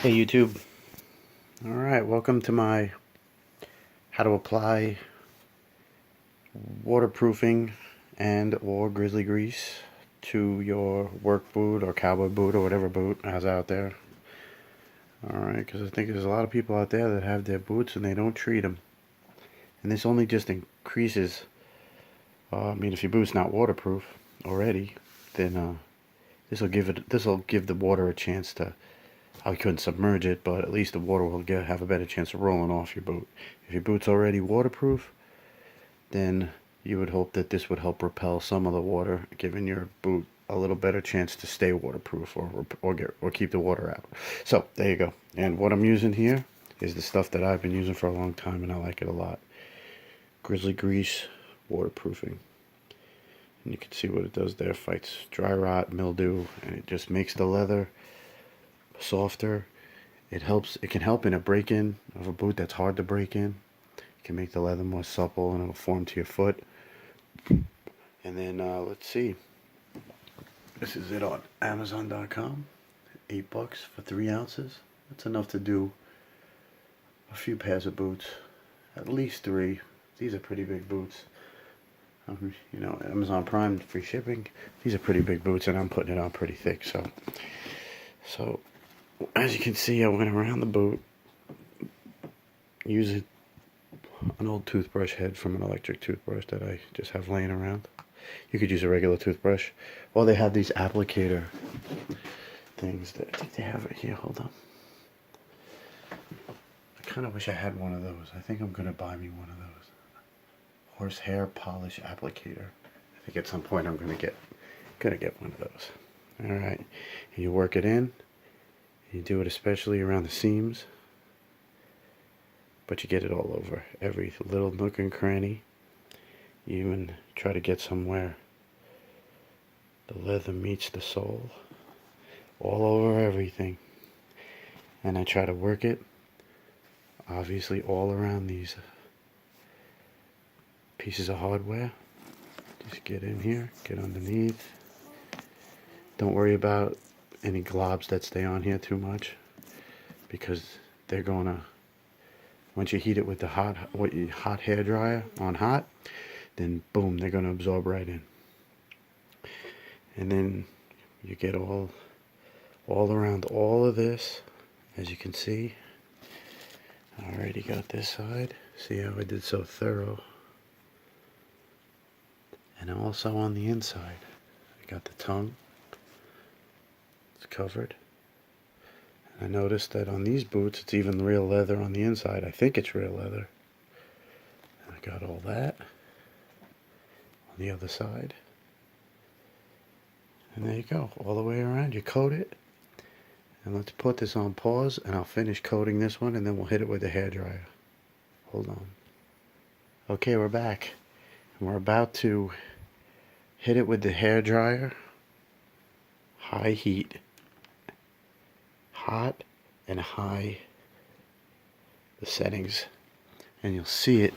Hey YouTube. Alright, welcome to my how to apply waterproofing and or grizzly grease to your work boot or cowboy boot or whatever boot is out there. Alright, because I think there's a lot of people out there that have their boots and they don't treat them. And this only just increases, if your boot's not waterproof already, then this will give the water a chance to. I couldn't submerge it, but at least the water will have a better chance of rolling off your boot. If your boot's already waterproof, then you would hope that this would help repel some of the water, giving your boot a little better chance to stay waterproof or keep the water out. So there you go. And what I'm using here is the stuff that I've been using for a long time, and I like it a lot. Grizzly grease waterproofing. And you can see what it does there. Fights dry rot, mildew, and it just makes the leather softer. It can help in a break-in of a boot that's hard to break in. It can make the leather more supple and it'll form to your foot. And then let's see, this is it on Amazon.com. $8 for 3 ounces. That's enough to do a few pairs of boots, at least 3. These are pretty big boots. Amazon Prime free shipping. These are pretty big boots, and I'm putting it on pretty thick. So as you can see, I went around the boot using an old toothbrush head from an electric toothbrush that I just have laying around. You could use a regular toothbrush. Well, they have these applicator things that I think they have it here. Hold on. I kind of wish I had one of those. I think I'm going to buy me one of those. Horsehair polish applicator. I think at some point I'm going to get one of those. All right. And you work it in. You do it especially around the seams, but you get it all over every little nook and cranny. You even try to get somewhere the leather meets the sole, all over everything. And I try to work it, obviously, all around these pieces of hardware. Just get in here, get underneath. Don't worry about any globs that stay on here too much, because they're gonna, once you heat it with the hot hair dryer on hot, then boom, they're gonna absorb right in. And then you get all around all of this, as you can see. I already got this side. See how I did so thorough. And also on the inside, I got the tongue. It's covered. And I noticed that on these boots, it's even real leather on the inside. I think it's real leather. And I got all that on the other side. And there you go, all the way around. You coat it. And let's put this on pause, and I'll finish coating this one, and then we'll hit it with the hairdryer. Hold on. Okay, we're back. And we're about to hit it with the hairdryer. High heat. Hot and high, the settings, and you'll see it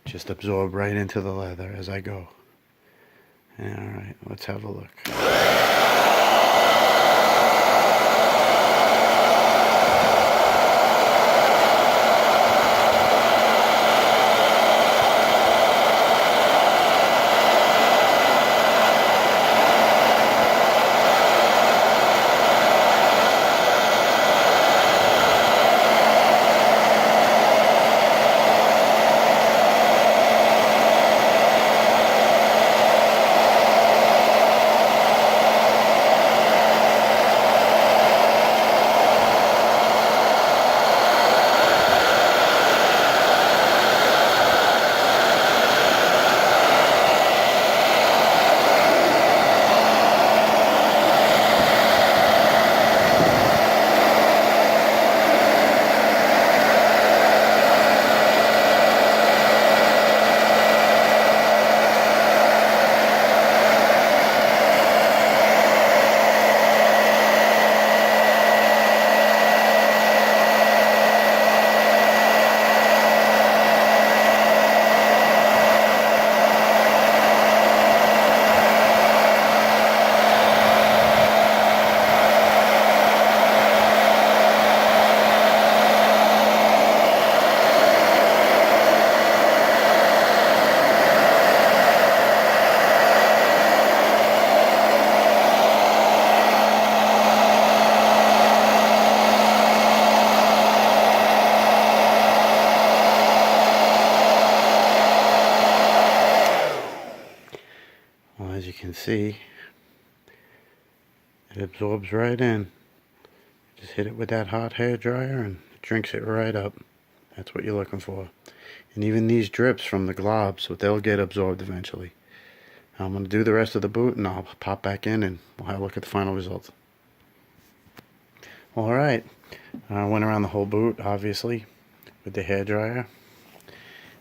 just absorb right into the leather as I go. Alright, let's have a look. see, it absorbs right in. Just hit it with that hot hair dryer and it drinks it right up. That's what you're looking for. And even these drips from the globs, so they'll get absorbed eventually. I'm going to do the rest of the boot and I'll pop back in and we'll have a look at the final results. Alright, I went around the whole boot, obviously, with the hair dryer.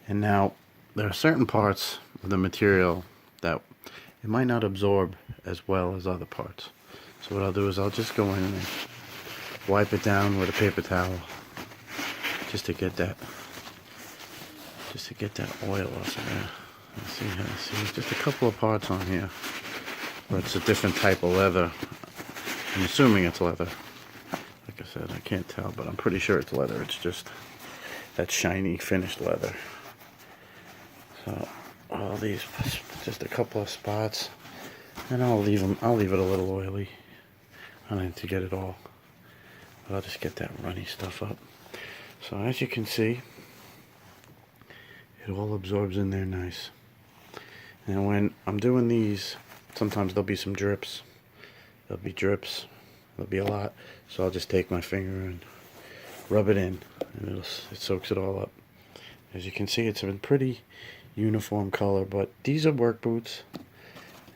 And now, there are certain parts of the material that it might not absorb as well as other parts. So what I'll do is I'll just go in and wipe it down with a paper towel just to get that oil off of there. See, just a couple of parts on here where it's a different type of leather. I'm assuming it's leather. Like I said, I can't tell, but I'm pretty sure it's leather. It's just that shiny finished leather. So all these, just a couple of spots, and I'll leave it a little oily. I don't need to get it all, but I'll just get that runny stuff up. So as you can see, it all absorbs in there nice. And when I'm doing these, sometimes there'll be some drips. There'll be drips. There'll be a lot. So I'll just take my finger and rub it in, and it soaks it all up. As you can see, it's a pretty uniform color, but these are work boots.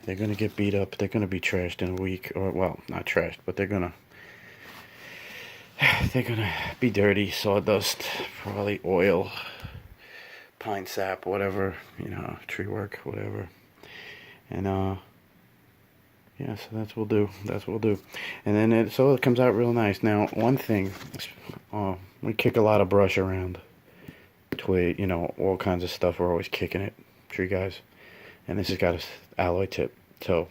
They're going to get beat up. They're going to be trashed in a week, or well, not trashed, but they're going to be dirty, sawdust, probably oil, pine sap, whatever, you know, tree work, whatever. And yeah, so that's what we'll do. And then it comes out real nice. Now, one thing, we kick a lot of brush around, twig, you know, all kinds of stuff. We're always kicking it, tree guys. And this has got a alloy tip toe.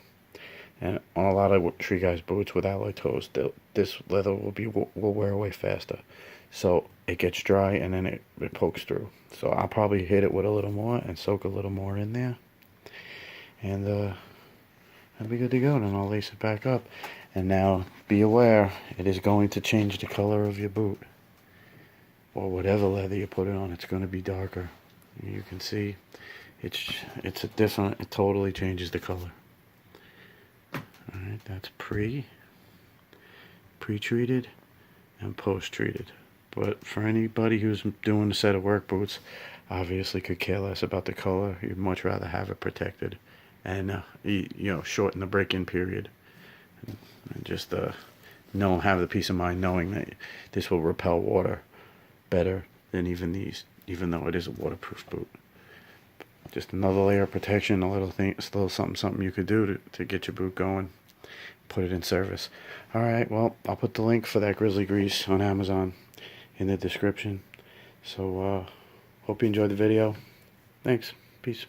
And on a lot of tree guys boots with alloy toes, this leather will wear away faster. So it gets dry and then it pokes through. So I'll probably hit it with a little more and soak a little more in there. And that'll be good to go. Then I'll lace it back up. And now be aware, it is going to change the color of your boot. Or whatever leather you put it on, it's going to be darker. You can see it's a different, it totally changes the color. Alright, that's pre-treated and post-treated. But for anybody who's doing a set of work boots, obviously could care less about the color. You'd much rather have it protected and you know, shorten the break-in period, and just have the peace of mind knowing that this will repel water better than even these, even though it is a waterproof boot. Just another layer of protection, a little thing, still something you could do to get your boot going, put it in service. Alright, well, I'll put the link for that Grizzly Grease on Amazon in the description. So hope you enjoyed the video. Thanks. Peace.